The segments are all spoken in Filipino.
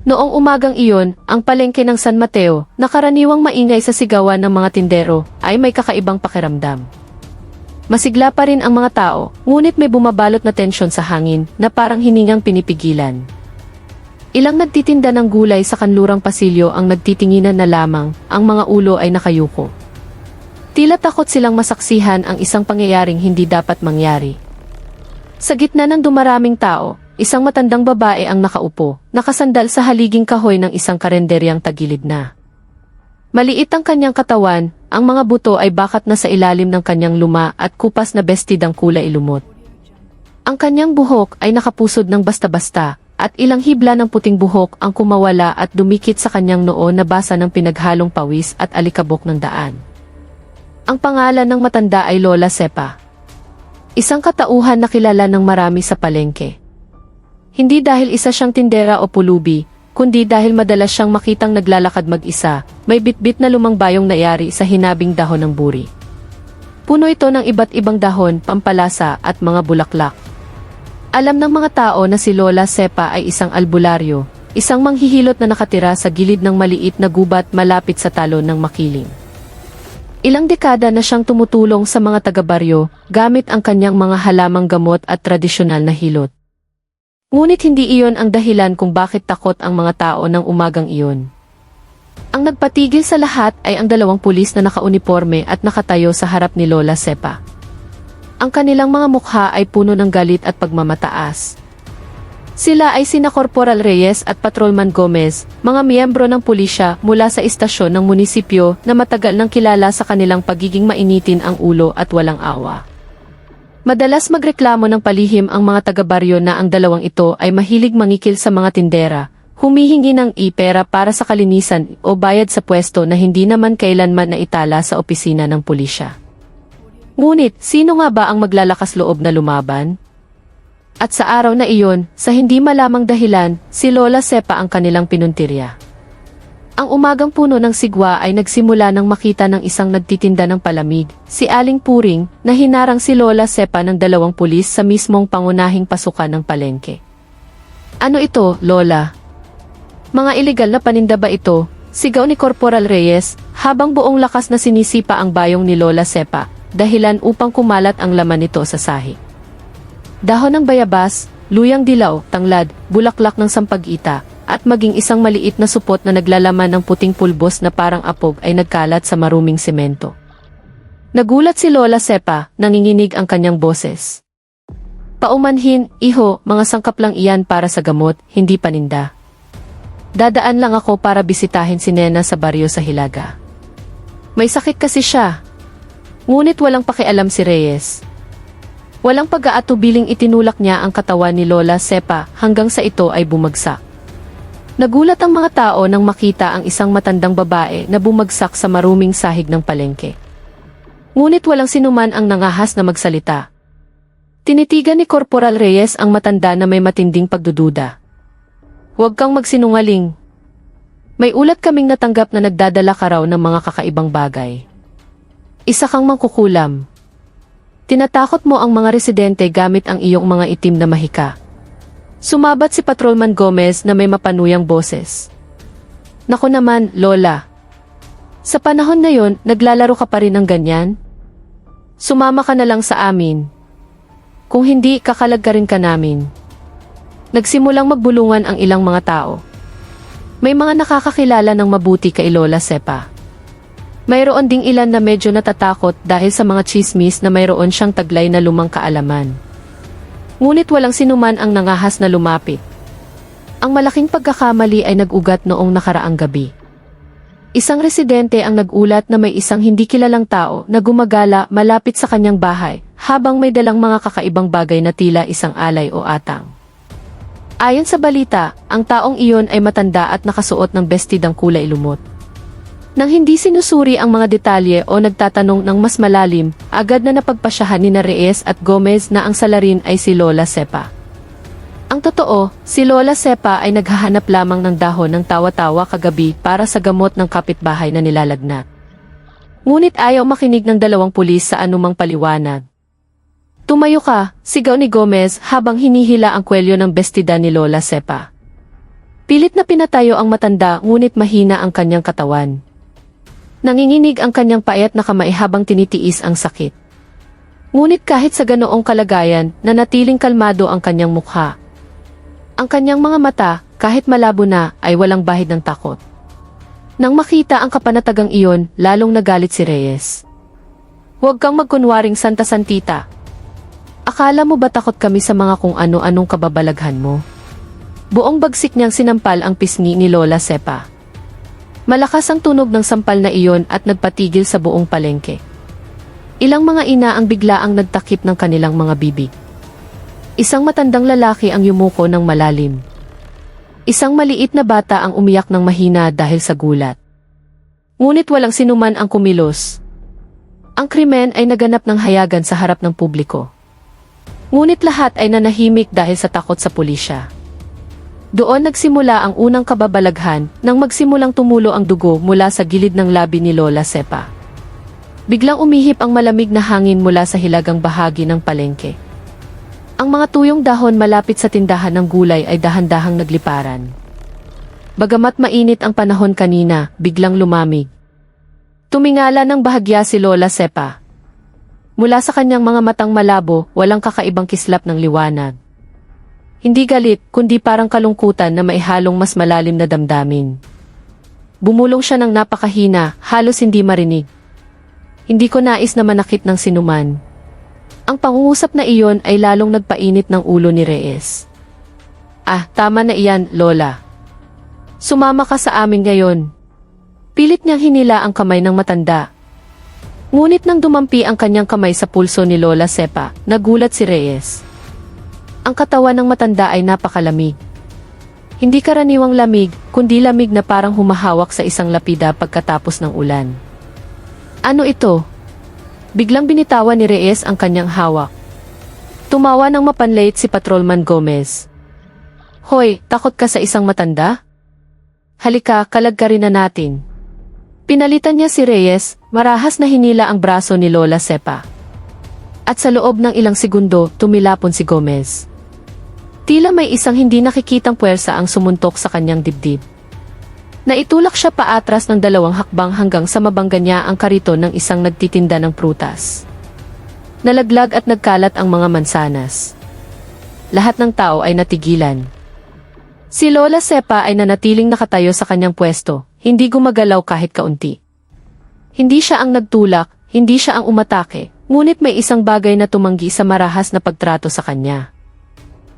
Noong umagang iyon, ang palengke ng San Mateo, na karaniwang maingay sa sigawan ng mga tindero, ay may kakaibang pakiramdam. Masigla pa rin ang mga tao, ngunit may bumabalot na tensyon sa hangin na parang hiningang pinipigilan. Ilang nagtitinda ng gulay sa kanlurang pasilyo ang nagtitinginan na lamang, ang mga ulo ay nakayuko. Tila takot silang masaksihan ang isang pangyayaring hindi dapat mangyari. Sa gitna ng dumaraming tao, isang matandang babae ang nakaupo, nakasandal sa haliging kahoy ng isang karenderyang tagilid na. Maliit ang kanyang katawan, ang mga buto ay bakat na sa ilalim ng kanyang luma at kupas na bestidang kulay lumot. Ang kanyang buhok ay nakapusod ng basta-basta, at ilang hibla ng puting buhok ang kumawala at dumikit sa kanyang noo na basa ng pinaghalong pawis at alikabok ng daan. Ang pangalan ng matanda ay Lola Sepa. Isang katauhan na kilala ng marami sa palengke. Hindi dahil isa siyang tindera o pulubi, kundi dahil madalas siyang makitang naglalakad mag-isa, may bitbit na lumang bayong nayari sa hinabing dahon ng buri. Puno ito ng iba't ibang dahon, pampalasa at mga bulaklak. Alam ng mga tao na si Lola Sepa ay isang albularyo, isang manghihilot na nakatira sa gilid ng maliit na gubat malapit sa talon ng makiling. Ilang dekada na siyang tumutulong sa mga taga-baryo, gamit ang kanyang mga halamang gamot at tradisyonal na hilot. Ngunit hindi iyon ang dahilan kung bakit takot ang mga tao ng umagang iyon. Ang nagpatigil sa lahat ay ang dalawang pulis na nakauniporme at nakatayo sa harap ni Lola Sepa. Ang kanilang mga mukha ay puno ng galit at pagmamataas. Sila ay sina Corporal Reyes at Patrolman Gomez, mga miyembro ng pulisya mula sa istasyon ng munisipyo na matagal nang kilala sa kanilang pagiging mainitin ang ulo at walang awa. Madalas magreklamo ng palihim ang mga taga-baryo na ang dalawang ito ay mahilig mangikil sa mga tindera, humihingi ng pera para sa kalinisan o bayad sa pwesto na hindi naman kailanman naitala sa opisina ng pulisya. Ngunit, sino nga ba ang maglalakas loob na lumaban? At sa araw na iyon, sa hindi malamang dahilan, si Lola Sepa ang kanilang pinuntirya. Ang umagang puno ng sigwa ay nagsimula nang makita ng isang nagtitinda ng palamig, si Aling Puring, na hinarang si Lola Sepa ng dalawang pulis sa mismong pangunahing pasukan ng palengke. Ano ito, Lola? Mga ilegal na paninda ba ito? Sigaw ni Corporal Reyes, habang buong lakas na sinisipa ang bayong ni Lola Sepa, dahilan upang kumalat ang laman nito sa sahig. Dahon ng bayabas, luyang dilaw, tanglad, bulaklak ng sampag-ita, at maging isang maliit na supot na naglalaman ng puting pulbos na parang apog ay nagkalat sa maruming semento. Nagulat si Lola Sepa, nanginginig ang kanyang boses. Paumanhin, iho, mga sangkap lang iyan para sa gamot, hindi paninda. Dadaan lang ako para bisitahin si Nena sa baryo sa Hilaga. May sakit kasi siya. Ngunit walang pakialam si Reyes. Walang pag-aatubiling itinulak niya ang katawan ni Lola Sepa hanggang sa ito ay bumagsak. Nagulat ang mga tao nang makita ang isang matandang babae na bumagsak sa maruming sahig ng palengke. Ngunit walang sinuman ang nangahas na magsalita. Tinitigan ni Corporal Reyes ang matanda na may matinding pagdududa. Huwag kang magsinungaling. May ulat kaming natanggap na nagdadala ka raw ng mga kakaibang bagay. Isa kang mangkukulam. Tinatakot mo ang mga residente gamit ang iyong mga itim na mahika. Sumabat si Patrolman Gomez na may mapanuyang boses. Naku naman, Lola. Sa panahon na yon, naglalaro ka pa rin ng ganyan? Sumama ka na lang sa amin. Kung hindi, kakalagkarin ka namin. Nagsimulang magbulungan ang ilang mga tao. May mga nakakakilala ng mabuti kay Lola Sepa. Mayroon ding ilan na medyo natatakot dahil sa mga chismis na mayroon siyang taglay na lumang kaalaman. Ngunit walang sinuman ang nangahas na lumapit. Ang malaking pagkakamali ay nag-ugat noong nakaraang gabi. Isang residente ang nag-ulat na may isang hindi kilalang tao na gumagala malapit sa kanyang bahay habang may dalang mga kakaibang bagay na tila isang alay o atang. Ayon sa balita, ang taong iyon ay matanda at nakasuot ng bestidang kulay lumot. Nang hindi sinusuri ang mga detalye o nagtatanong ng mas malalim, agad na napagpasyahan ni Reyes at Gomez na ang salarin ay si Lola Sepa. Ang totoo, si Lola Sepa ay naghahanap lamang ng dahon ng tawa-tawa kagabi para sa gamot ng kapitbahay na nilalagnat. Ngunit ayaw makinig ng dalawang pulis sa anumang paliwanag. Tumayo ka, sigaw ni Gomez habang hinihila ang kwelyo ng bestida ni Lola Sepa. Pilit na pinatayo ang matanda ngunit mahina ang kanyang katawan. Nanginginig ang kanyang payat na kamay habang tinitiis ang sakit. Ngunit kahit sa ganoong kalagayan, nanatiling kalmado ang kanyang mukha. Ang kanyang mga mata, kahit malabo na, ay walang bahid ng takot. Nang makita ang kapanatagang iyon, lalong nagalit si Reyes. "Huwag kang magkunwaring Santa Santita. Akala mo ba takot kami sa mga kung ano-anong kababalaghan mo?" Buong bagsik niyang sinampal ang pisngi ni Lola Sepa. Malakas ang tunog ng sampal na iyon at nagpatigil sa buong palengke. Ilang mga ina ang biglaang nagtakip ng kanilang mga bibig. Isang matandang lalaki ang yumuko ng malalim. Isang maliit na bata ang umiyak ng mahina dahil sa gulat. Ngunit walang sinuman ang kumilos. Ang krimen ay naganap ng hayagan sa harap ng publiko. Ngunit lahat ay nanahimik dahil sa takot sa pulisya. Doon nagsimula ang unang kababalaghan nang magsimulang tumulo ang dugo mula sa gilid ng labi ni Lola Sepa. Biglang umihip ang malamig na hangin mula sa hilagang bahagi ng palengke. Ang mga tuyong dahon malapit sa tindahan ng gulay ay dahan-dahang nagliparan. Bagamat mainit ang panahon kanina, biglang lumamig. Tumingala ng bahagya si Lola Sepa. Mula sa kanyang mga matang malabo, walang kakaibang kislap ng liwanag. Hindi galit, kundi parang kalungkutan na maihalong mas malalim na damdamin. Bumulong siya ng napakahina, halos hindi marinig. "Hindi ko nais na manakit ng sinuman." Ang pangungusap na iyon ay lalong nagpainit ng ulo ni Reyes. "Ah, tama na iyan, Lola. Sumama ka sa amin ngayon." Pilit niyang hinila ang kamay ng matanda. Ngunit nang dumampi ang kanyang kamay sa pulso ni Lola Sepa, nagulat si Reyes. Ang katawan ng matanda ay napakalamig. Hindi karaniwang lamig, kundi lamig na parang humahawak sa isang lapida pagkatapos ng ulan. "Ano ito?" Biglang binitawan ni Reyes ang kanyang hawak. Tumawa ng mapanlait si Patrolman Gomez. "Hoy, takot ka sa isang matanda? Halika, kalagkarin na natin." Pinalitan niya si Reyes, marahas na hinila ang braso ni Lola Sepa. At sa loob ng ilang segundo, tumilapon si Gomez. Tila may isang hindi nakikitang puwersa ang sumuntok sa kanyang dibdib. Naitulak siya paatras ng 2 hakbang hanggang sa mabangga niya ang kariton ng isang nagtitinda ng prutas. Nalaglag at nagkalat ang mga mansanas. Lahat ng tao ay natigilan. Si Lola Sepa ay nanatiling nakatayo sa kanyang pwesto, hindi gumagalaw kahit kaunti. Hindi siya ang nagtulak, hindi siya ang umatake, ngunit may isang bagay na tumanggi sa marahas na pagtrato sa kanya.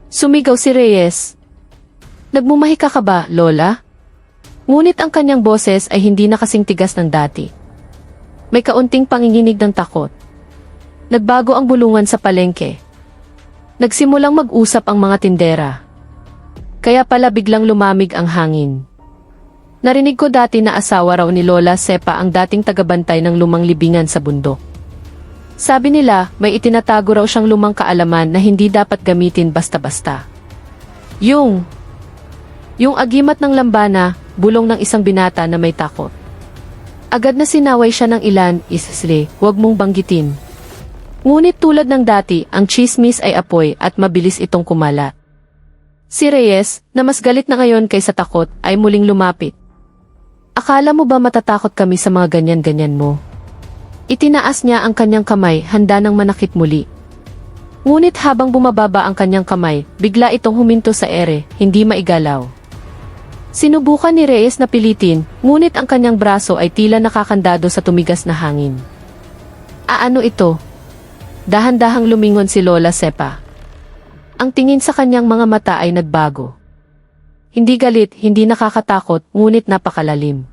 Sumigaw si Reyes. "Nagmumahi ka ba, Lola?" Ngunit ang kanyang boses ay hindi na kasing tigas ng dati. May kaunting panginginig ng takot. Nagbago ang bulungan sa palengke. Nagsimulang mag-usap ang mga tindera. Kaya pala biglang lumamig ang hangin. "Narinig ko dati na asawa raw ni Lola Sepa ang dating tagabantay ng lumang libingan sa bundok. Sabi nila, may itinatago raw siyang lumang kaalaman na hindi dapat gamitin basta-basta. Yung agimat ng lambana, bulong ng isang binata na may takot. Agad na sinaway siya ng ilan, "Isle, huwag mong banggitin." Ngunit tulad ng dati, ang chismis ay apoy at mabilis itong kumalat. Si Reyes, na mas galit na ngayon kaysa takot, ay muling lumapit. "Akala mo ba matatakot kami sa mga ganyan-ganyan mo?" Itinaas niya ang kanyang kamay, handa nang manakit muli. Ngunit habang bumababa ang kanyang kamay, bigla itong huminto sa ere, hindi maigalaw. Sinubukan ni Reyes na pilitin, ngunit ang kanyang braso ay tila nakakandado sa tumigas na hangin. "Ano ito?" Dahan-dahang lumingon si Lola Sepa. Ang tingin sa kanyang mga mata ay nagbago. Hindi galit, hindi nakakatakot, ngunit napakalalim.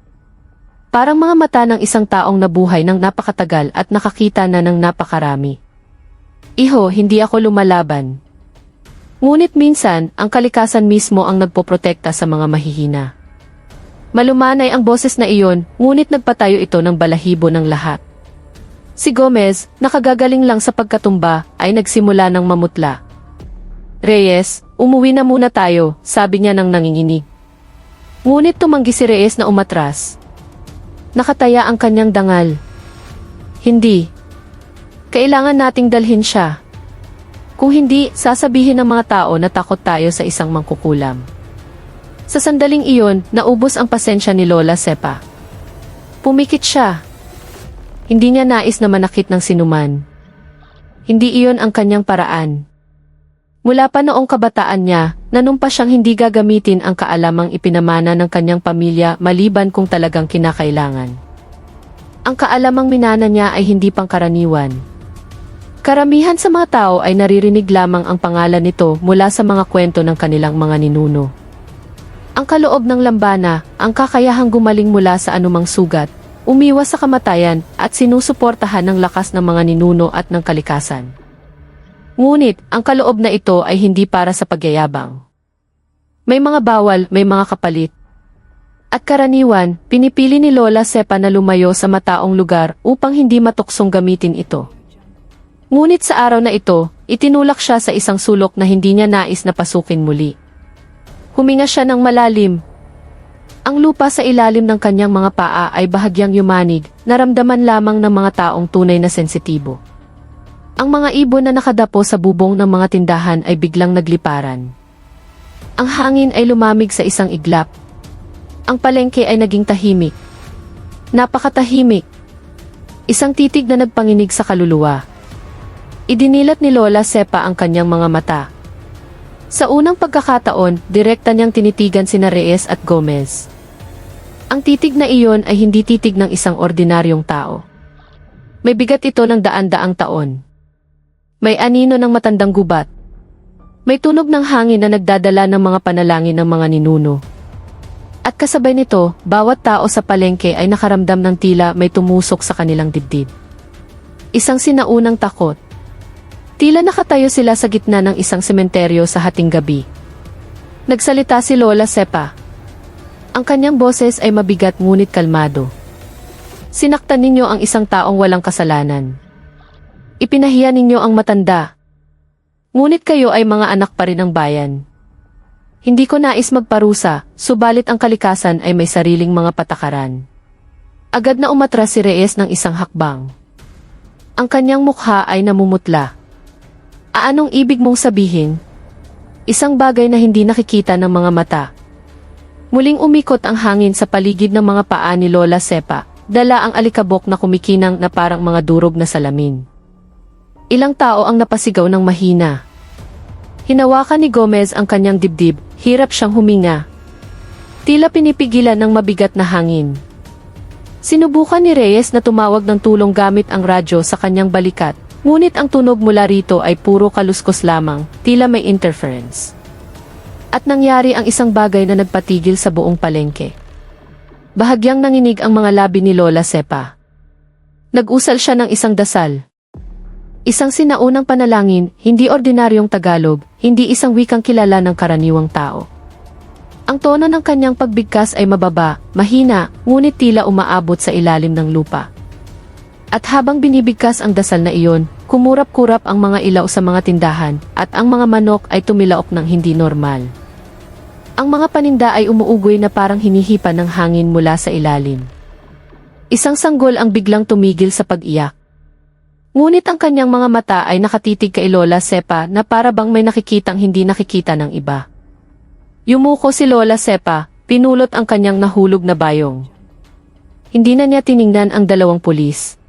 Parang mga mata ng isang taong nabuhay ng napakatagal at nakakita na ng napakarami. "Iho, hindi ako lumalaban." Ngunit minsan, ang kalikasan mismo ang nagpoprotekta sa mga mahihina. Malumanay ang boses na iyon, ngunit nagpatayo ito ng balahibo ng lahat. Si Gomez, nakagagaling lang sa pagkatumba, ay nagsimula ng mamutla. "Reyes, umuwi na muna tayo," sabi niya nang nanginginig. Ngunit tumanggi si Reyes na umatras. Nakataya ang kanyang dangal. "Hindi. Kailangan nating dalhin siya. Kung hindi, sasabihin ng mga tao na takot tayo sa isang mangkukulam." Sa sandaling iyon, naubos ang pasensya ni Lola Sepa. Pumikit siya. Hindi niya nais na manakit ng sinuman. Hindi iyon ang kanyang paraan. Mula pa noong kabataan niya, nanumpa siyang hindi gagamitin ang kaalamang ipinamana ng kanyang pamilya maliban kung talagang kinakailangan. Ang kaalamang minana niya ay hindi pangkaraniwan. Karamihan sa mga tao ay naririnig lamang ang pangalan nito mula sa mga kwento ng kanilang mga ninuno. Ang kaloob ng lambana, ang kakayahang gumaling mula sa anumang sugat, umiwas sa kamatayan at sinusuportahan ng lakas ng mga ninuno at ng kalikasan. Ngunit, ang kaloob na ito ay hindi para sa pagyayabang. May mga bawal, may mga kapalit. At karaniwan, pinipili ni Lola Sepa na lumayo sa mataong lugar upang hindi matuksong gamitin ito. Ngunit sa araw na ito, itinulak siya sa isang sulok na hindi niya nais na pasukin muli. Huminga siya ng malalim. Ang lupa sa ilalim ng kanyang mga paa ay bahagyang yumanig, naramdaman lamang ng mga taong tunay na sensitibo. Ang mga ibon na nakadapo sa bubong ng mga tindahan ay biglang nagliparan. Ang hangin ay lumamig sa isang iglap. Ang palengke ay naging tahimik. Napakatahimik. Isang titig na nagpanginig sa kaluluwa. Idinilat ni Lola Sepa ang kanyang mga mata. Sa unang pagkakataon, direkta niyang tinitigan sina Reyes at Gomez. Ang titig na iyon ay hindi titig ng isang ordinaryong tao. May bigat ito ng daan-daang taon. May anino ng matandang gubat. May tunog ng hangin na nagdadala ng mga panalangin ng mga ninuno. At kasabay nito, bawat tao sa palengke ay nakaramdam ng tila may tumusok sa kanilang dibdib. Isang sinaunang takot. Tila nakatayo sila sa gitna ng isang sementeryo sa hating gabi. Nagsalita si Lola Sepa. Ang kanyang boses ay mabigat ngunit kalmado. Sinaktan ninyo ang isang taong walang kasalanan. Ipinahiya ninyo ang matanda. Ngunit kayo ay mga anak pa rin ng bayan. Hindi ko nais magparusa, subalit ang kalikasan ay may sariling mga patakaran. Agad na umatras si Reyes ng isang hakbang. Ang kanyang mukha ay namumutla. Anong ibig mong sabihin? Isang bagay na hindi nakikita ng mga mata. Muling umikot ang hangin sa paligid ng mga paa ni Lola Sepa, dala ang alikabok na kumikinang na parang mga durog na salamin. Ilang tao ang napasigaw ng mahina. Hinawakan ni Gomez ang kanyang dibdib, hirap siyang huminga. Tila pinipigilan ng mabigat na hangin. Sinubukan ni Reyes na tumawag ng tulong gamit ang radyo sa kanyang balikat, ngunit ang tunog mula rito ay puro kaluskos lamang, tila may interference. At nangyari ang isang bagay na nagpatigil sa buong palengke. Bahagyang nanginig ang mga labi ni Lola Sepa. Nag-usal siya ng isang dasal. Isang sinaunang panalangin, hindi ordinaryong Tagalog, hindi isang wikang kilala ng karaniwang tao. Ang tono ng kanyang pagbigkas ay mababa, mahina, ngunit tila umaabot sa ilalim ng lupa. At habang binibigkas ang dasal na iyon, kumurap-kurap ang mga ilaw sa mga tindahan, at ang mga manok ay tumilaok ng hindi normal. Ang mga paninda ay umuugoy na parang hinihipan ng hangin mula sa ilalim. Isang sanggol ang biglang tumigil sa pag-iyak. Ngunit ang kanyang mga mata ay nakatitig kay Lola Sepa na para bang may nakikitang hindi nakikita ng iba. Yumuko si Lola Sepa, pinulot ang kanyang nahulog na bayong. Hindi na niya tiningnan ang dalawang pulis.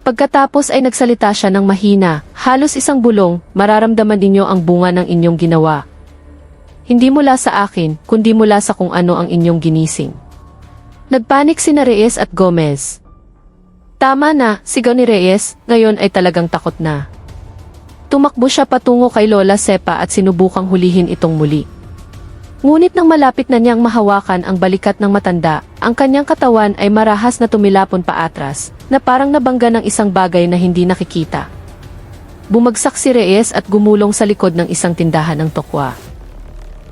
Pagkatapos ay nagsalita siya ng mahina, halos isang bulong, mararamdaman ninyo ang bunga ng inyong ginawa. Hindi mula sa akin, kundi mula sa kung ano ang inyong ginising. Nagpanik sina Reyes at Gomez. Tama na, sigaw ni Reyes, ngayon ay talagang takot na. Tumakbo siya patungo kay Lola Sepa at sinubukang hulihin itong muli. Ngunit nang malapit na niyang mahawakan ang balikat ng matanda, ang kanyang katawan ay marahas na tumilapon paatras, na parang nabangga ng isang bagay na hindi nakikita. Bumagsak si Reyes at gumulong sa likod ng isang tindahan ng tokwa.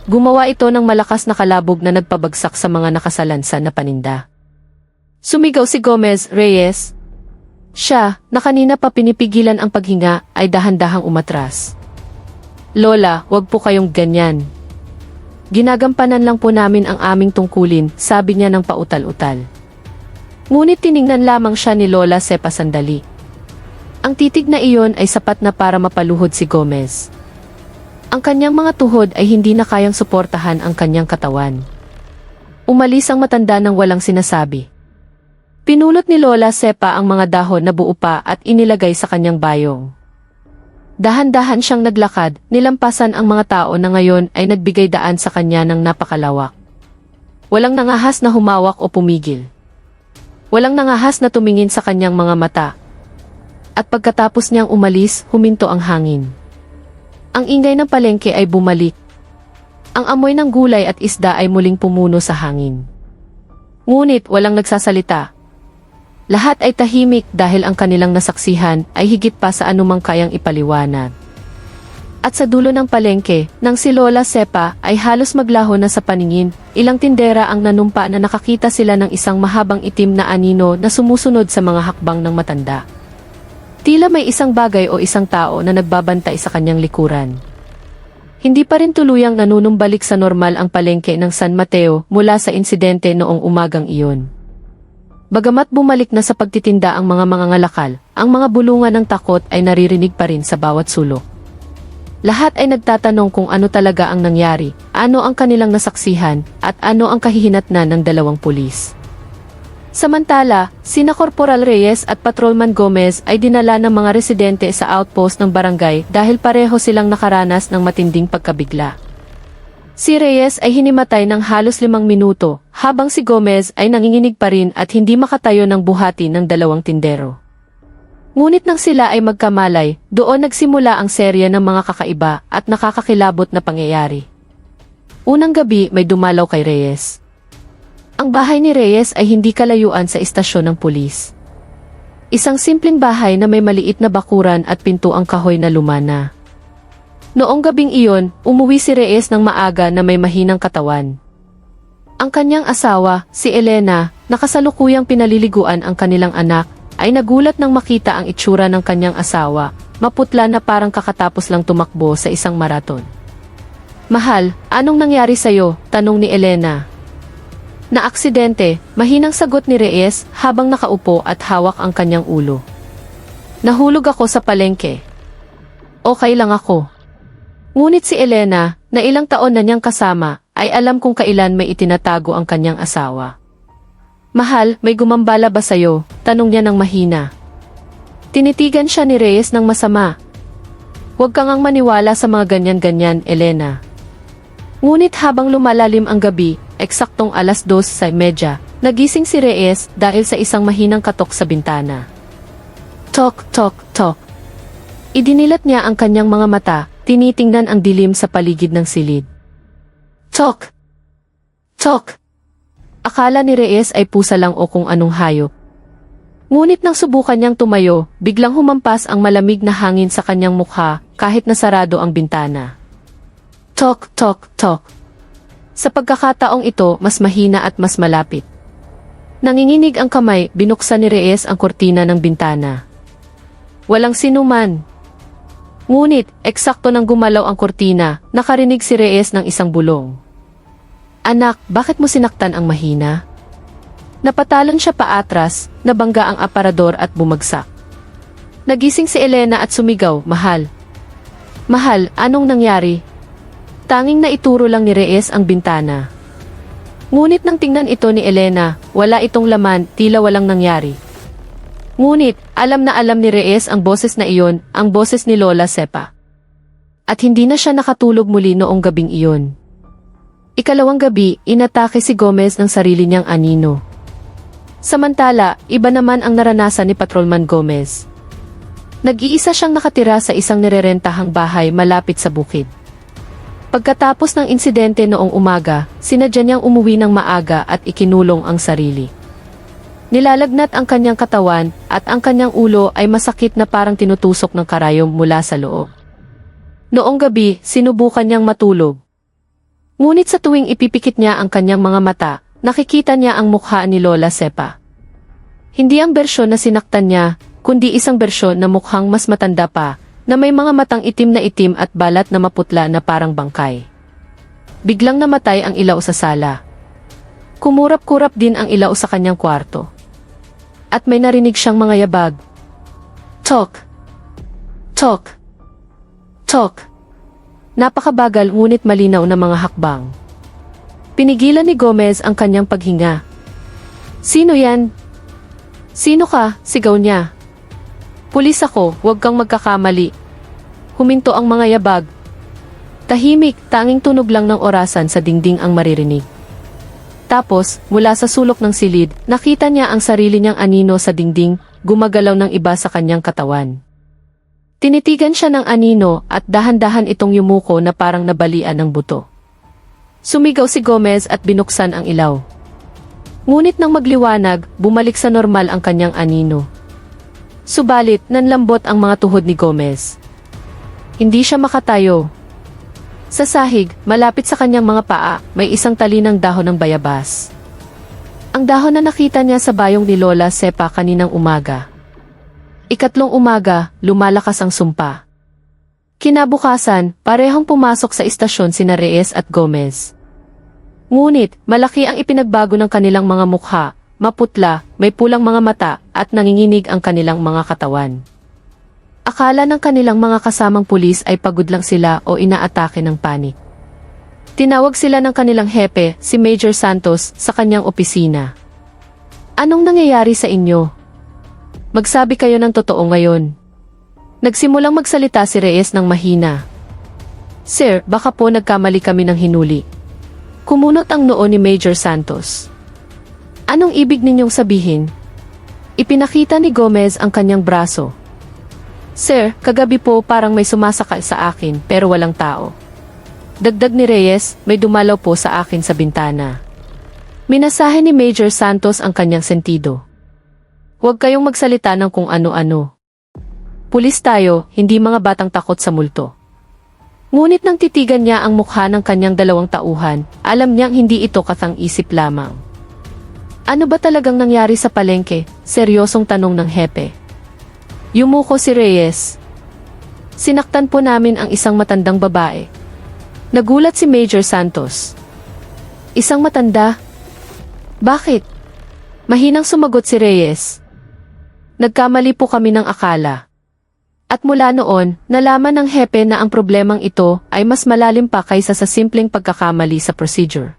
Gumawa ito ng malakas na kalabog na nagpabagsak sa mga nakasalansan na paninda. Sumigaw si Gomez, Reyes. Siya, na kanina pa pinipigilan ang paghinga, ay dahan-dahang umatras. Lola, wag po kayong ganyan. Ginagampanan lang po namin ang aming tungkulin, sabi niya ng pautal-utal. Ngunit tiningnan lamang siya ni Lola Sepa sandali. Ang titig na iyon ay sapat na para mapaluhod si Gomez. Ang kanyang mga tuhod ay hindi na kayang suportahan ang kanyang katawan. Umalis ang matanda nang walang sinasabi. Pinulot ni Lola Sepa ang mga dahon na buo pa at inilagay sa kanyang bayong. Dahan-dahan siyang naglakad, nilampasan ang mga tao na ngayon ay nagbigay daan sa kanya ng napakalawak. Walang nangahas na humawak o pumigil. Walang nangahas na tumingin sa kanyang mga mata. At pagkatapos niyang umalis, huminto ang hangin. Ang ingay ng palengke ay bumalik. Ang amoy ng gulay at isda ay muling pumuno sa hangin. Ngunit walang nagsasalita. Lahat ay tahimik dahil ang kanilang nasaksihan ay higit pa sa anumang kayang ipaliwanag. At sa dulo ng palengke, nang si Lola Sepa ay halos maglaho na sa paningin, ilang tindera ang nanumpa na nakakita sila ng isang mahabang itim na anino na sumusunod sa mga hakbang ng matanda. Tila may isang bagay o isang tao na nagbabantay sa kanyang likuran. Hindi pa rin tuluyang nanunumbalik sa normal ang palengke ng San Mateo mula sa insidente noong umagang iyon. Bagamat bumalik na sa pagtitinda ang mga mangangalakal, ang mga bulungan ng takot ay naririnig pa rin sa bawat sulok. Lahat ay nagtatanong kung ano talaga ang nangyari, ano ang kanilang nasaksihan, at ano ang kahihinatnan ng dalawang pulis. Samantala, sina Corporal Reyes at Patrolman Gomez ay dinala ng mga residente sa outpost ng barangay dahil pareho silang nakaranas ng matinding pagkabigla. Si Reyes ay hinimatay ng halos 5 minuto, habang si Gomez ay nanginginig pa rin at hindi makatayo ng buhati ng dalawang tindero. Ngunit nang sila ay magkamalay, doon nagsimula ang serya ng mga kakaiba at nakakakilabot na pangyayari. Unang gabi may dumalaw kay Reyes. Ang bahay ni Reyes ay hindi kalayuan sa istasyon ng pulis. Isang simpleng bahay na may maliit na bakuran at pintuang kahoy na lumana. Noong gabing iyon, umuwi si Reyes ng maaga na may mahinang katawan. Ang kanyang asawa, si Elena, na kasalukuyang pinaliliguan ang kanilang anak, ay nagulat nang makita ang itsura ng kanyang asawa, maputla na parang kakatapos lang tumakbo sa isang maraton. "Mahal, anong nangyari sa'yo?" tanong ni Elena. "Na aksidente," mahinang sagot ni Reyes habang nakaupo at hawak ang kanyang ulo. "Nahulog ako sa palengke. Okay lang ako." Ngunit si Elena, na ilang taon na niyang kasama, ay alam kung kailan may itinatago ang kanyang asawa. "Mahal, may gumambala ba sa'yo?" tanong niya ng mahina. Tinitigan siya ni Reyes ng masama. "Huwag kang ang maniwala sa mga ganyan-ganyan, Elena." Ngunit habang lumalalim ang gabi, eksaktong 2:30, nagising si Reyes dahil sa isang mahinang katok sa bintana. Tok, tok, tok. Idinilat niya ang kanyang mga mata, tinitingnan ang dilim sa paligid ng silid. Tok! Tok! Akala ni Reyes ay pusa lang o kung anong hayop. Ngunit nang subukan niyang tumayo, biglang humampas ang malamig na hangin sa kanyang mukha kahit nasarado ang bintana. Tok, tok, tok. Sa pagkakataong ito, mas mahina at mas malapit. Nanginginig ang kamay, binuksan ni Reyes ang kortina ng bintana. Walang sinuman. Ngunit, eksakto nang gumalaw ang kortina, nakarinig si Reyes ng isang bulong. "Anak, bakit mo sinaktan ang mahina?" Napatalon siya paatras, nabangga ang aparador at bumagsak. Nagising si Elena at sumigaw, "Mahal! Mahal, anong nangyari?" Tanging naituro lang ni Reyes ang bintana. Ngunit nang tingnan ito ni Elena, wala itong laman, tila walang nangyari. Ngunit, alam na alam ni Reyes ang boses na iyon, ang boses ni Lola Sepa. At hindi na siya nakatulog muli noong gabing iyon. Ikalawang gabi, inatake si Gomez ng sarili niyang anino. Samantala, iba naman ang naranasan ni Patrolman Gomez. Nag-iisa siyang nakatira sa isang nirerentahang bahay malapit sa bukid. Pagkatapos ng insidente noong umaga, sinadya niyang umuwi ng maaga at ikinulong ang sarili. Nilalagnat ang kanyang katawan at ang kanyang ulo ay masakit na parang tinutusok ng karayom mula sa loob. Noong gabi, sinubukan niyang matulog. Ngunit sa tuwing ipipikit niya ang kanyang mga mata, nakikita niya ang mukha ni Lola Sepa. Hindi ang bersyon na sinaktan niya, kundi isang bersyon na mukhang mas matanda pa, na may mga matang itim na itim at balat na maputla na parang bangkay. Biglang namatay ang ilaw sa sala. Kumurap-kurap din ang ilaw sa kanyang kwarto. At may narinig siyang mga yabag. Tok! Tok! Tok! napakabagal ngunit malinaw na mga hakbang. Pinigilan ni Gomez ang kanyang paghinga. "Sino yan?" "Sino ka?" sigaw niya. "Pulis ako, huwag kang magkakamali." Huminto ang mga yabag. Tahimik, tanging tunog lang ng orasan sa dingding ang maririnig. Tapos, mula sa sulok ng silid, nakita niya ang sarili niyang anino sa dingding, gumagalaw ng iba sa kanyang katawan. Tinitigan siya ng anino at dahan-dahan itong yumuko na parang nabalian ng buto. Sumigaw si Gomez at binuksan ang ilaw. Ngunit nang magliwanag, bumalik sa normal ang kanyang anino. Subalit, nanlambot ang mga tuhod ni Gomez. Hindi siya makatayo. Sa sahig, malapit sa kanyang mga paa, may isang talinang dahon ng bayabas. Ang dahon na nakita niya sa bayong ni Lola Sepa kaninang umaga. Ikatlong umaga, lumalakas ang sumpa. Kinabukasan, parehong pumasok sa istasyon sina Reyes at Gomez. Ngunit, malaki ang ipinagbago ng kanilang mga mukha, maputla, may pulang mga mata, at nanginginig ang kanilang mga katawan. Akala ng kanilang mga kasamang pulis ay pagod lang sila o inaatake ng panik. Tinawag sila ng kanilang hepe, si Major Santos, sa kanyang opisina. "Anong nangyayari sa inyo? Magsabi kayo ng totoo ngayon." Nagsimulang magsalita si Reyes ng mahina. "Sir, baka po nagkamali kami ng hinuli." Kumunot ang noo ni Major Santos. "Anong ibig ninyong sabihin?" Ipinakita ni Gomez ang kanyang braso. "Sir, kagabi po parang may sumasakay sa akin pero walang tao." Dagdag ni Reyes, "May dumalaw po sa akin sa bintana." Minasahe ni Major Santos ang kanyang sentido. "Huwag kayong magsalita ng kung ano-ano. Pulis tayo, hindi mga batang takot sa multo." Ngunit nang titigan niya ang mukha ng kanyang dalawang tauhan, alam niyang hindi ito katang-isip lamang. "Ano ba talagang nangyari sa palengke?" Seryosong tanong ng hepe. Yumuko si Reyes. "Sinaktan po namin ang isang matandang babae." Nagulat si Major Santos. "Isang matanda? Bakit?" Mahinang sumagot si Reyes. "Nagkamali po kami ng akala." At mula noon, nalaman ng hepe na ang problemang ito ay mas malalim pa kaysa sa simpleng pagkakamali sa procedure.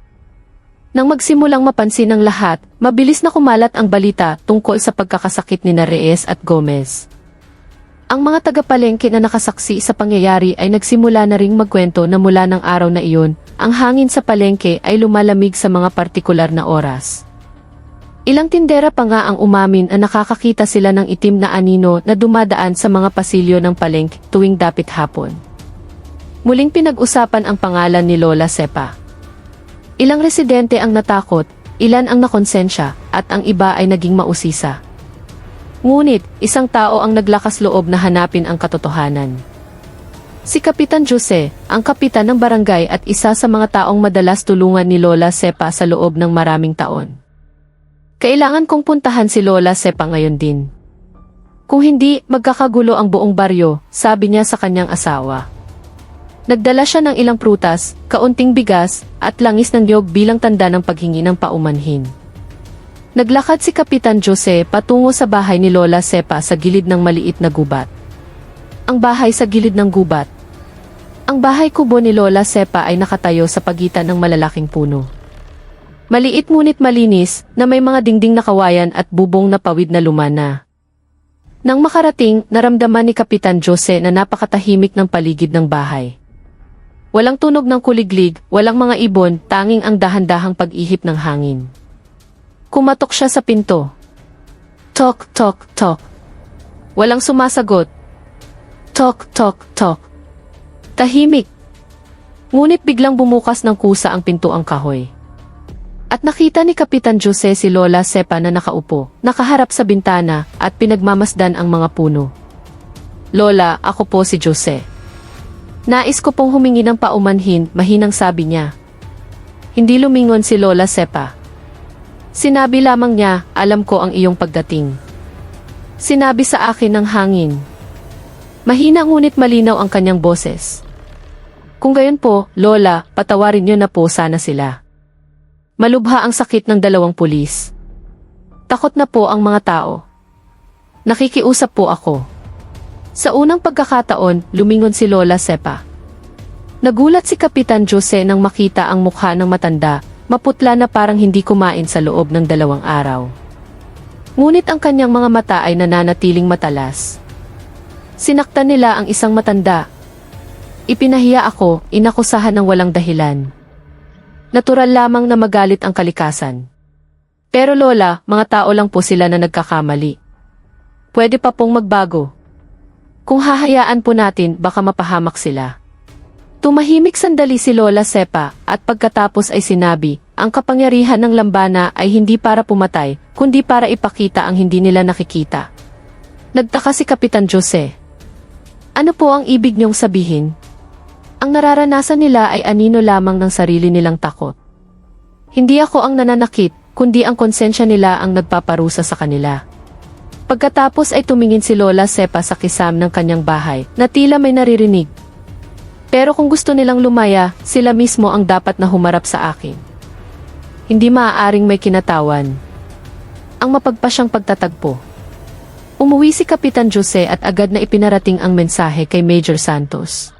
Nang magsimulang mapansin ng lahat, mabilis na kumalat ang balita tungkol sa pagkakasakit ni Reyes at Gomez. Ang mga tagapalengke na nakasaksi sa pangyayari ay nagsimula na ring magkwento na mula ng araw na iyon, ang hangin sa palengke ay lumalamig sa mga partikular na oras. Ilang tindera pa nga ang umamin na nakakakita sila ng itim na anino na dumadaan sa mga pasilyo ng palengke tuwing dapit hapon. Muling pinag-usapan ang pangalan ni Lola Sepa. Ilang residente ang natakot, ilan ang nakonsensya, at ang iba ay naging mausisa. Ngunit, isang tao ang naglakas loob na hanapin ang katotohanan. Si Kapitan Jose, ang kapitan ng barangay at isa sa mga taong madalas tulungan ni Lola Sepa sa loob ng maraming taon. "Kailangan kong puntahan si Lola Sepa ngayon din. Kung hindi, magkakagulo ang buong baryo," sabi niya sa kanyang asawa. Nagdala siya ng ilang prutas, kaunting bigas, at langis ng niyog bilang tanda ng paghingi ng paumanhin. Naglakad si Kapitan Jose patungo sa bahay ni Lola Sepa sa gilid ng maliit na gubat. Ang bahay sa gilid ng gubat. Ang bahay kubo ni Lola Sepa ay nakatayo sa pagitan ng malalaking puno. Maliit ngunit malinis, na may mga dingding na kawayan at bubong na pawid na lumana. Nang makarating, naramdaman ni Kapitan Jose na napakatahimik ng paligid ng bahay. Walang tunog ng kuliglig, walang mga ibon, tanging ang dahan-dahang pag-ihip ng hangin. Kumatok siya sa pinto. Tok, tok, tok. Walang sumasagot. Tok, tok, tok. Tahimik. Ngunit biglang bumukas ng kusa ang pintuang kahoy. At nakita ni Kapitan Jose si Lola Sepa na nakaupo, nakaharap sa bintana, at pinagmamasdan ang mga puno. "Lola, ako po si Jose. Nais ko pong humingi ng paumanhin," mahinang sabi niya. Hindi lumingon si Lola Sepa. Sinabi lamang niya, "Alam ko ang iyong pagdating." Sinabi sa akin ng hangin. Mahina ngunit malinaw ang kanyang boses. "Kung gayon po, Lola, patawarin niyo na po sana sila." Malubha ang sakit ng dalawang pulis. "Takot na po ang mga tao. Nakikiusap po ako." Sa unang pagkakataon, lumingon si Lola Sepa. Nagulat si Kapitan Jose nang makita ang mukha ng matanda, maputla na parang hindi kumain sa loob ng 2 araw. Ngunit ang kanyang mga mata ay nananatiling matalas. Sinaktan nila ang isang matanda. Ipinahiya ako, inakusahan ng walang dahilan. Natural lamang na magalit ang kalikasan. Pero Lola, mga tao lang po sila na nagkakamali. Pwede pa pong magbago. Kung hahayaan po natin, baka mapahamak sila. Tumahimik sandali si Lola Sepa at pagkatapos ay sinabi, ang kapangyarihan ng lambana ay hindi para pumatay, kundi para ipakita ang hindi nila nakikita. Nagtaka si Kapitan Jose. Ano po ang ibig niyong sabihin? Ang nararanasan nila ay anino lamang ng sarili nilang takot. Hindi ako ang nananakit, kundi ang konsensya nila ang nagpaparusa sa kanila. Pagkatapos ay tumingin si Lola Sepa sa kisam ng kanyang bahay, na tila may naririnig. Pero kung gusto nilang lumaya, sila mismo ang dapat na humarap sa akin. Hindi maaaring may kinatawan. Ang mapagpasyang pagtatagpo. Umuwi si Kapitan Jose at agad na ipinarating ang mensahe kay Major Santos.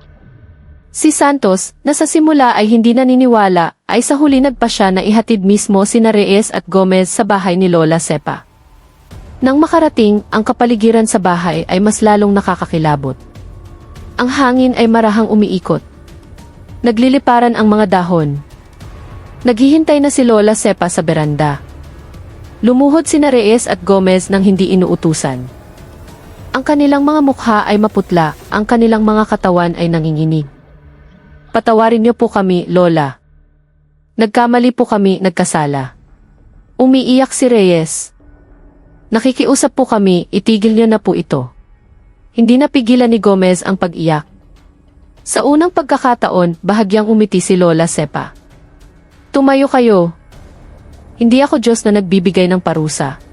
Si Santos, na sa simula ay hindi naniniwala, ay sa huli nagpasya na ihatid mismo sina Reyes at Gomez sa bahay ni Lola Sepa. Nang makarating, ang kapaligiran sa bahay ay mas lalong nakakakilabot. Ang hangin ay marahang umiikot. Nagliliparan ang mga dahon. Naghihintay na si Lola Sepa sa beranda. Lumuhod sina Reyes at Gomez nang hindi inuutusan. Ang kanilang mga mukha ay maputla, ang kanilang mga katawan ay nanginginig. Patawarin niyo po kami, Lola. Nagkamali po kami, nagkasala. Umiiyak si Reyes. Nakikiusap po kami, itigil niyo na po ito. Hindi napigilan ni Gomez ang pag-iyak. Sa unang pagkakataon, bahagyang umiti si Lola Sepa. Tumayo kayo. Hindi ako Diyos na nagbibigay ng parusa.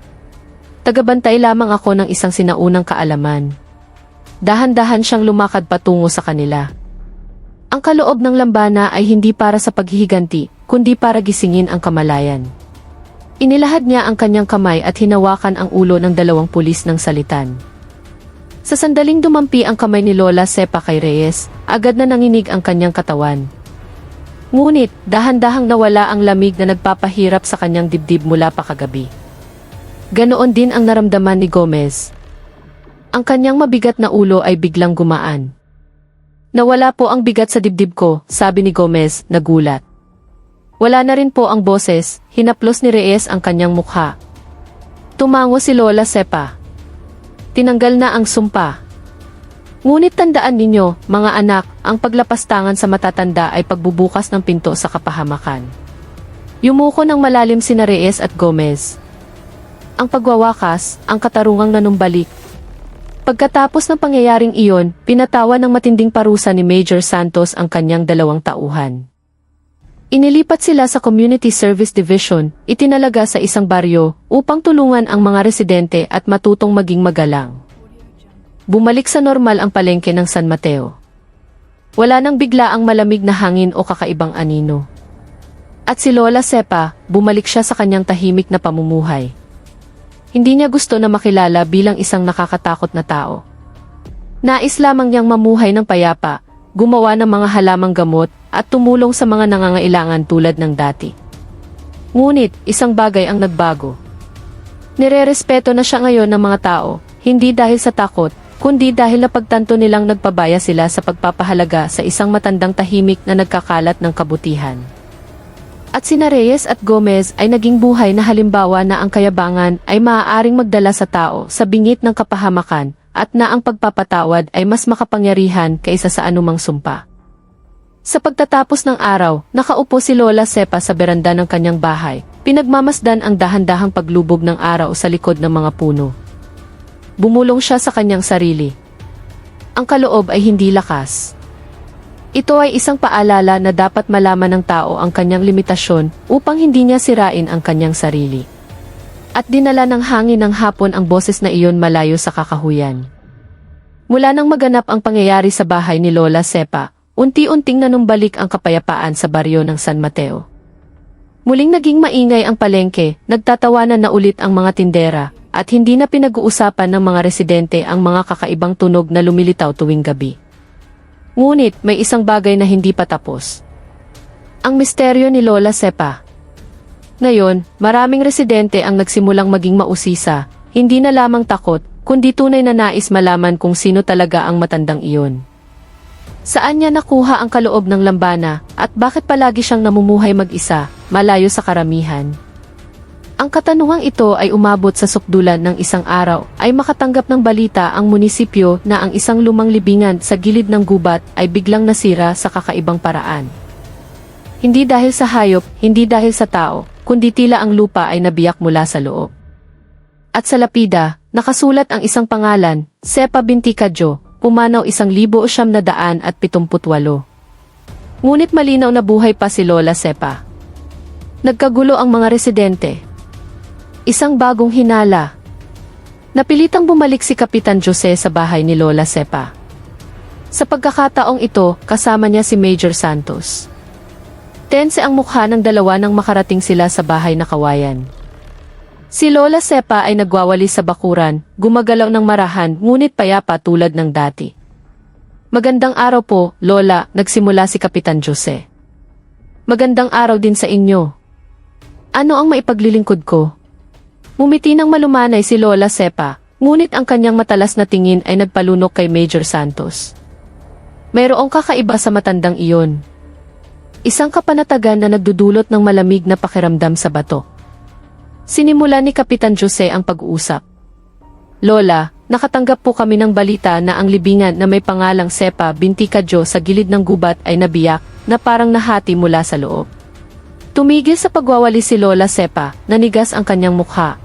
Tagabantay lamang ako ng isang sinaunang kaalaman. Dahan-dahan siyang lumakad patungo sa kanila. Ang kaloob ng lambana ay hindi para sa paghihiganti, kundi para gisingin ang kamalayan. Inilahad niya ang kanyang kamay at hinawakan ang ulo ng 2 pulis ng salitan. Sa sandaling dumampi ang kamay ni Lola Sepa kay Reyes, agad na nanginig ang kanyang katawan. Ngunit, dahan-dahang nawala ang lamig na nagpapahirap sa kanyang dibdib mula pa kagabi. Ganoon din ang naramdaman ni Gomez. Ang kanyang mabigat na ulo ay biglang gumaan. Nawala po ang bigat sa dibdib ko, sabi ni Gomez, nagulat. Wala na rin po ang boses, hinaplos ni Reyes ang kanyang mukha. Tumango si Lola Sepa. Tinanggal na ang sumpa. Ngunit tandaan ninyo, mga anak, ang paglapastangan sa matatanda ay pagbubukas ng pinto sa kapahamakan. Yumuko ng malalim sina Reyes at Gomez. Ang pagwawakas, ang katarungang nanumbalik. Pagkatapos ng pangyayaring iyon, pinatawan ng matinding parusa ni Major Santos ang kanyang 2 tauhan. Inilipat sila sa Community Service Division, itinalaga sa isang baryo, upang tulungan ang mga residente at matutong maging magalang. Bumalik sa normal ang palengke ng San Mateo. Wala nang bigla ang malamig na hangin o kakaibang anino. At si Lola Sepa, bumalik siya sa kanyang tahimik na pamumuhay. Hindi niya gusto na makilala bilang isang nakakatakot na tao. Nais lamang niyang mamuhay ng payapa, gumawa ng mga halamang gamot, at tumulong sa mga nangangailangan tulad ng dati. Ngunit, isang bagay ang nagbago. Nirerespeto na siya ngayon ng mga tao, hindi dahil sa takot, kundi dahil napagtanto nilang nagpabaya sila sa pagpapahalaga sa isang matandang tahimik na nagkakalat ng kabutihan. At sina Reyes at Gomez ay naging buhay na halimbawa na ang kayabangan ay maaaring magdala sa tao sa bingit ng kapahamakan at na ang pagpapatawad ay mas makapangyarihan kaysa sa anumang sumpa. Sa pagtatapos ng araw, nakaupo si Lola Sepa sa beranda ng kanyang bahay, pinagmamasdan ang dahan-dahang paglubog ng araw sa likod ng mga puno. Bumulong siya sa kanyang sarili. Ang kaloob ay hindi lakas. Ito ay isang paalala na dapat malaman ng tao ang kanyang limitasyon upang hindi niya sirain ang kanyang sarili. At dinala ng hangin ng hapon ang boses na iyon malayo sa kakahuyan. Mula nang maganap ang pangyayari sa bahay ni Lola Sepa, unti-unting nanumbalik ang kapayapaan sa baryo ng San Mateo. Muling naging maingay ang palengke, nagtatawanan na ulit ang mga tindera, at hindi na pinag-uusapan ng mga residente ang mga kakaibang tunog na lumilitaw tuwing gabi. Ngunit may isang bagay na hindi pa tapos. Ang misteryo ni Lola Sepa. Ngayon, maraming residente ang nagsimulang maging mausisa, hindi na lamang takot, kundi tunay na nais malaman kung sino talaga ang matandang iyon. Saan niya nakuha ang kaloob ng lambana, at bakit palagi siyang namumuhay mag-isa, malayo sa karamihan? Ang katanungang ito ay umabot sa sukdulan ng isang araw, ay makatanggap ng balita ang munisipyo na ang isang lumang libingan sa gilid ng gubat ay biglang nasira sa kakaibang paraan. Hindi dahil sa hayop, hindi dahil sa tao, kundi tila ang lupa ay nabiyak mula sa loob. At sa lapida, nakasulat ang isang pangalan, Sepa binti Kadjo, pumanaw 1978. Ngunit malinaw na buhay pa si Lola Sepa. Nagkagulo ang mga residente. Isang bagong hinala. Napilitang bumalik si Kapitan Jose sa bahay ni Lola Sepa. Sa pagkakataong ito, kasama niya si Major Santos. Tense ang mukha ng dalawa nang makarating sila sa bahay na kawayan. Si Lola Sepa ay nagwawalis sa bakuran, gumagalaw ng marahan ngunit payapa tulad ng dati. Magandang araw po, Lola, nagsimula si Kapitan Jose. Magandang araw din sa inyo. Ano ang maipaglilingkod ko? Mumiti ng malumanay si Lola Sepa, ngunit ang kanyang matalas na tingin ay nagpalunok kay Major Santos. Mayroong kakaiba sa matandang iyon. Isang kapanatagan na nagdudulot ng malamig na pakiramdam sa bato. Sinimula ni Kapitan Jose ang pag-uusap. Lola, nakatanggap po kami ng balita na ang libingan na may pangalang Sepa binti Kadjo sa gilid ng gubat ay nabiyak, na parang nahati mula sa loob. Tumigil sa pagwawalis si Lola Sepa, nanigas ang kanyang mukha.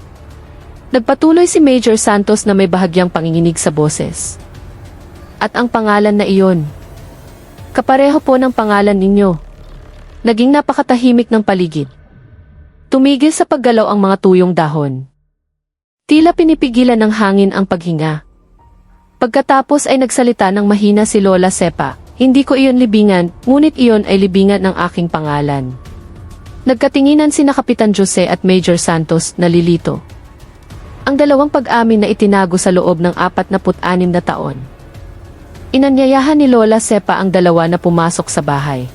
Nagpatuloy si Major Santos na may bahagyang panginginig sa boses. At ang pangalan na iyon. Kapareho po ng pangalan ninyo. Naging napakatahimik ng paligid. Tumigil sa paggalaw ang mga tuyong dahon. Tila pinipigilan ng hangin ang paghinga. Pagkatapos ay nagsalita ng mahina si Lola Sepa, hindi ko iyon libingan, ngunit iyon ay libingan ng aking pangalan. Nagkatinginan sina Kapitan Jose at Major Santos, nalilito. Ang dalawang pag-amin na itinago sa loob ng 46 na taon. Inanyayahan ni Lola Sepa ang dalawa na pumasok sa bahay.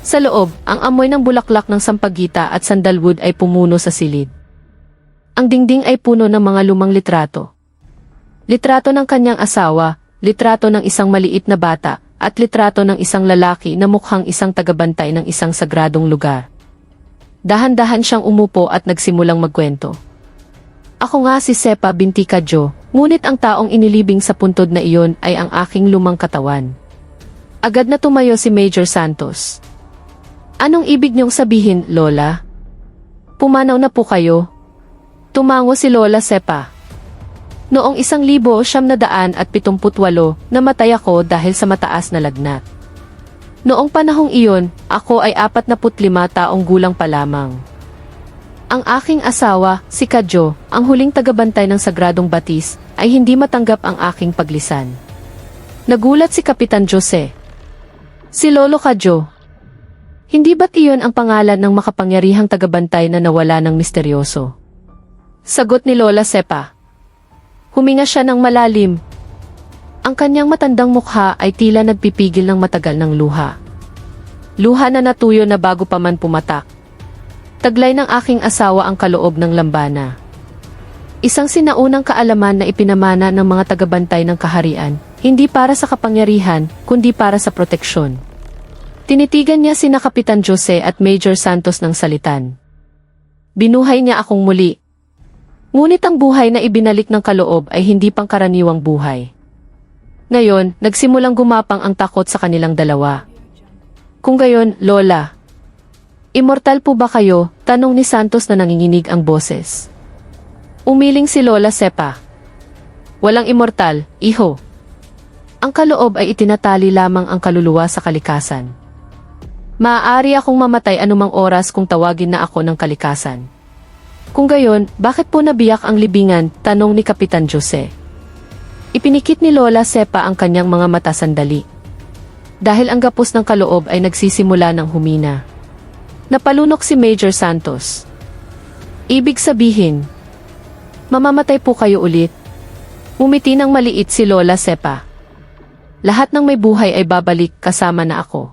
Sa loob, ang amoy ng bulaklak ng sampagita at sandalwood ay pumuno sa silid. Ang dingding ay puno ng mga lumang litrato. Litrato ng kanyang asawa, litrato ng isang maliit na bata, at litrato ng isang lalaki na mukhang isang tagabantay ng isang sagradong lugar. Dahan-dahan siyang umupo at nagsimulang magkwento. Ako nga si Sepa binti Kadjo, ngunit ang taong inilibing sa puntod na iyon ay ang aking lumang katawan. Agad na tumayo si Major Santos. Anong ibig niyong sabihin, Lola? Pumanaw na po kayo? Tumango si Lola Sepa. Noong 1978 namatay ako dahil sa mataas na lagnat. Noong panahong iyon, ako ay 45 taong gulang pa lamang. Ang aking asawa, si Kadjo, ang huling tagabantay ng sagradong batis, ay hindi matanggap ang aking paglisan. Nagulat si Kapitan Jose. Si Lolo Kadjo. Hindi ba't iyon ang pangalan ng makapangyarihang tagabantay na nawala ng misteryoso? Sagot ni Lola Sepa. Huminga siya ng malalim. Ang kanyang matandang mukha ay tila nagpipigil ng matagal ng luha. Luha na natuyo na bago pa man pumatak. Taglay ng aking asawa ang kaloob ng lambana. Isang sinaunang kaalaman na ipinamana ng mga tagabantay ng kaharian, hindi para sa kapangyarihan, kundi para sa proteksyon. Tinitigan niya sina Kapitan Jose at Major Santos ng salitan. Binuhay niya akong muli. Ngunit ang buhay na ibinalik ng kaloob ay hindi pangkaraniwang buhay. Ngayon, nagsimulang gumapang ang takot sa kanilang dalawa. Kung gayon, Lola, immortal po ba kayo? Tanong ni Santos na nanginginig ang boses. Umiling si Lola Sepa. Walang immortal, iho. Ang kaloob ay itinatali lamang ang kaluluwa sa kalikasan. Maaari akong mamatay anumang oras kung tawagin na ako ng kalikasan. Kung gayon, bakit po nabiyak ang libingan? Tanong ni Kapitan Jose. Ipinikit ni Lola Sepa ang kanyang mga mata sandali. Dahil ang gapos ng kaloob ay nagsisimula ng humina. Napalunok si Major Santos. Ibig sabihin, mamamatay po kayo ulit? Umiti ng maliit si Lola Sepa. lahat ng may buhay ay babalik kasama na ako.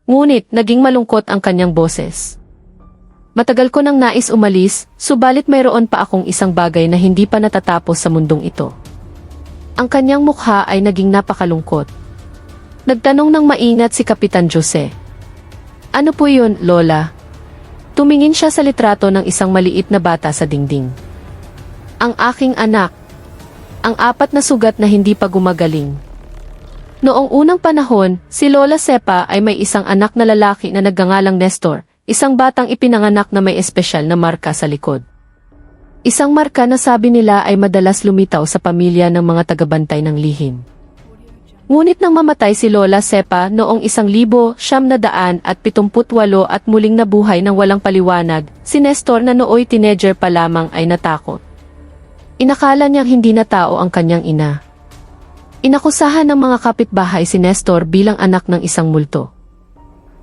Ngunit naging malungkot ang kanyang boses. Matagal ko nang nais umalis, subalit mayroon pa akong isang bagay na hindi pa natatapos sa mundong ito. Ang kanyang mukha ay naging napakalungkot. Nagtanong ng maingat si Kapitan Jose. Ano po yun, Lola? Tumingin siya sa litrato ng isang maliit na bata sa dingding. Ang aking anak. Ang 4 na sugat na hindi pa gumagaling. Noong unang panahon, si Lola Sepa ay may isang anak na lalaki na nagngangalang Nestor, isang batang ipinanganak na may espesyal na marka sa likod. Isang marka na sabi nila ay madalas lumitaw sa pamilya ng mga tagabantay ng lihim. Ngunit nang mamatay si Lola Sepa noong 1978 at muling nabuhay ng walang paliwanag, si Nestor na nooy teenager pa lamang ay natakot. Inakala niyang hindi na tao ang kanyang ina. Inakusahan ng mga kapitbahay si Nestor bilang anak ng isang multo.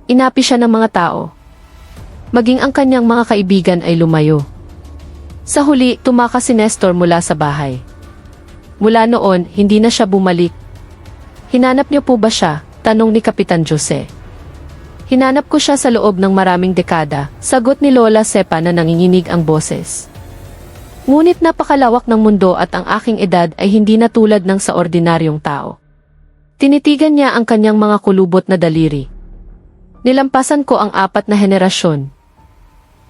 Inapi siya ng mga tao. Maging ang kanyang mga kaibigan ay lumayo. Sa huli, tumakas si Nestor mula sa bahay. Mula noon, hindi na siya bumalik. Hinanap niyo po ba siya? Tanong ni Kapitan Jose. Hinanap ko siya sa loob ng maraming dekada, sagot ni Lola Sepa na nanginginig ang boses. Ngunit napakalawak ng mundo at ang aking edad ay hindi na tulad ng sa ordinaryong tao. Tinitigan niya ang kanyang mga kulubot na daliri. Nilampasan ko ang 4 na henerasyon.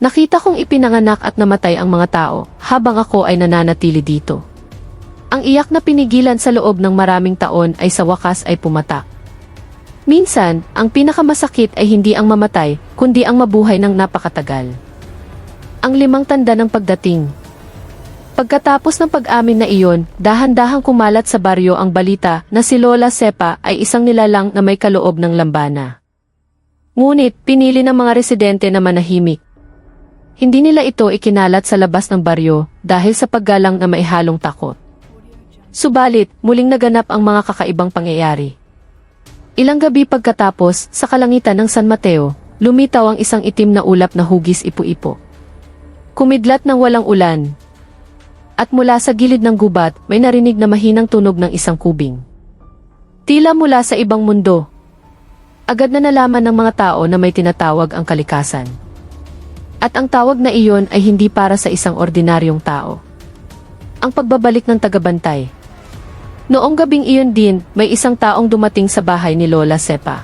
Nakita kong ipinanganak at namatay ang mga tao habang ako ay nananatili dito. Ang iyak na pinigilan sa loob ng maraming taon ay sa wakas ay pumatak. Minsan, ang pinakamasakit ay hindi ang mamatay, kundi ang mabuhay ng napakatagal. Ang 5 tanda ng pagdating. Pagkatapos ng pag-amin na iyon, dahan-dahang kumalat sa baryo ang balita na si Lola Sepa ay isang nilalang na may kaloob ng lambana. Ngunit, pinili ng mga residente na manahimik. Hindi nila ito ikinalat sa labas ng baryo dahil sa paggalang na may halong takot. Subalit, muling naganap ang mga kakaibang pangyayari. Ilang gabi pagkatapos, sa kalangitan ng San Mateo, lumitaw ang isang itim na ulap na hugis ipo-ipo. Kumidlat ng walang ulan. At mula sa gilid ng gubat, may narinig na mahinang tunog ng isang kubing. Tila mula sa ibang mundo. Agad na nalaman ng mga tao na may tinatawag ang kalikasan. At ang tawag na iyon ay hindi para sa isang ordinaryong tao. Ang pagbabalik ng tagabantay. Noong gabing iyon din, may isang taong dumating sa bahay ni Lola Sepa.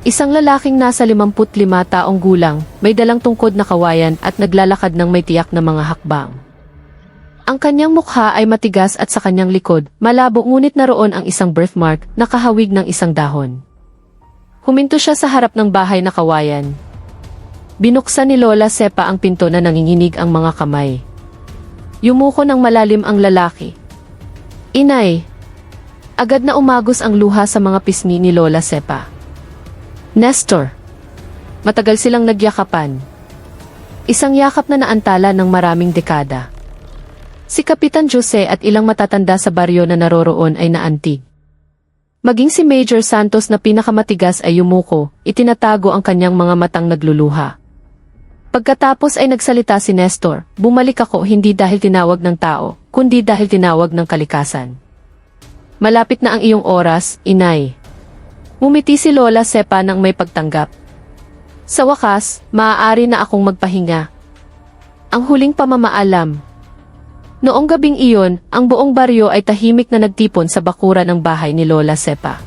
Isang lalaking nasa 55 taong gulang, may dalang tungkod na kawayan at naglalakad ng may tiyak na mga hakbang. Ang kanyang mukha ay matigas at sa kanyang likod, malabo ngunit naroon ang isang birthmark na kahawig ng isang dahon. Huminto siya sa harap ng bahay na kawayan. Binuksan ni Lola Sepa ang pinto na nanginginig ang mga kamay. Yumuko ng malalim ang lalaki. Inay! Agad na umagos ang luha sa mga pisngi ni Lola Sepa. Nestor! Matagal silang nagyakapan. Isang yakap na naantala ng maraming dekada. Si Kapitan Jose at ilang matatanda sa baryo na naroroon ay naantig. Maging si Major Santos na pinakamatigas ay yumuko, itinatago ang kanyang mga matang nagluluha. Pagkatapos ay nagsalita si Nestor, bumalik ako hindi dahil tinawag ng tao, kundi dahil tinawag ng kalikasan. Malapit na ang iyong oras, inay. Ngumiti si Lola Sepa nang may pagtanggap. Sa wakas, maaari na akong magpahinga. Ang huling pamamaalam. Noong gabing iyon, ang buong baryo ay tahimik na nagtipon sa bakuran ng bahay ni Lola Sepa.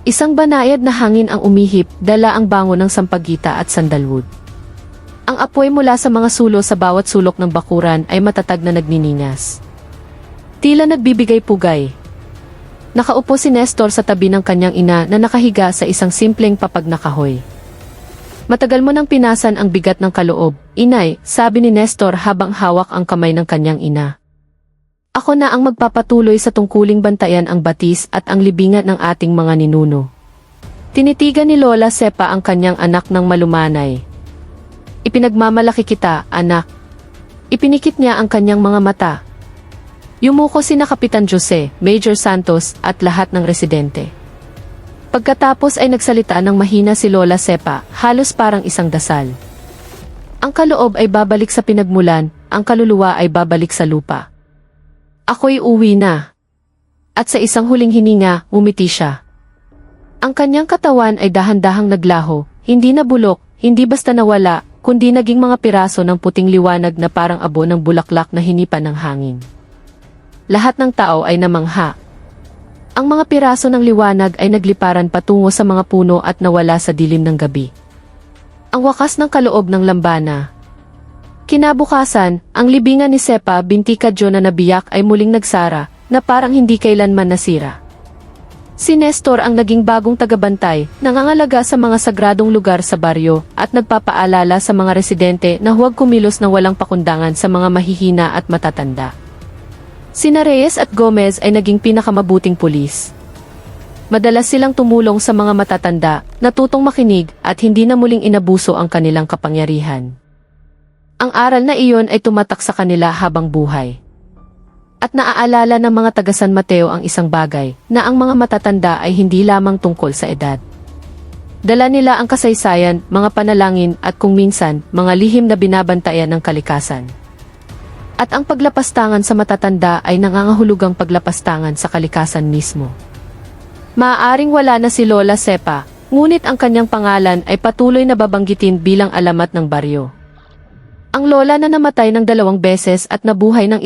Isang banayad na hangin ang umihip, dala ang bango ng sampagita at sandalwood. Ang apoy mula sa mga sulo sa bawat sulok ng bakuran ay matatag na nagniningas. Tila nagbibigay pugay. Nakaupo si Nestor sa tabi ng kanyang ina na nakahiga sa isang simpleng papag na kahoy. Matagal mo nang pinasan ang bigat ng kaloob, inay, sabi ni Nestor habang hawak ang kamay ng kanyang ina. Ako na ang magpapatuloy sa tungkuling bantayan ang batis at ang libingan ng ating mga ninuno. Tinitigan ni Lola Sepa ang kanyang anak ng malumanay. Ipinagmamalaki kita, anak. Ipinikit niya ang kanyang mga mata. Yumuko sina Kapitan Jose, Major Santos at lahat ng residente. Pagkatapos ay nagsalita ng mahina si Lola Sepa, halos parang isang dasal. Ang kaloob ay babalik sa pinagmulan, ang kaluluwa ay babalik sa lupa. Ako'y uwi na. At sa isang huling hininga, umiti siya. Ang kanyang katawan ay dahan-dahang naglaho, hindi nabulok, hindi basta nawala, kundi naging mga piraso ng puting liwanag na parang abo ng bulaklak na hinipan ng hangin. Lahat ng tao ay namangha. Ang mga piraso ng liwanag ay nagliparan patungo sa mga puno at nawala sa dilim ng gabi. Ang wakas ng kaloob ng lambana. Kinabukasan, ang libingan ni Sepa binti Kadyo na nabiyak ay muling nagsara, na parang hindi kailanman nasira. Si Nestor ang naging bagong tagabantay, nangangalaga sa mga sagradong lugar sa baryo, at nagpapaalala sa mga residente na huwag kumilos ng walang pakundangan sa mga mahihina at matatanda. Sina Reyes at Gomez ay naging pinakamabuting pulis. Madalas silang tumulong sa mga matatanda, natutong makinig, at hindi na muling inabuso ang kanilang kapangyarihan. Ang aral na iyon ay tumatak sa kanila habang buhay. At naaalala ng mga taga San Mateo ang isang bagay, na ang mga matatanda ay hindi lamang tungkol sa edad. Dala nila ang kasaysayan, mga panalangin at kung minsan, mga lihim na binabantayan ng kalikasan. At ang paglapastangan sa matatanda ay nangangahulugang paglapastangan sa kalikasan mismo. Maaaring wala na si Lola Sepa, ngunit ang kanyang pangalan ay patuloy na babanggitin bilang alamat ng baryo. Ang lola na namatay ng 2 beses at nabuhay ng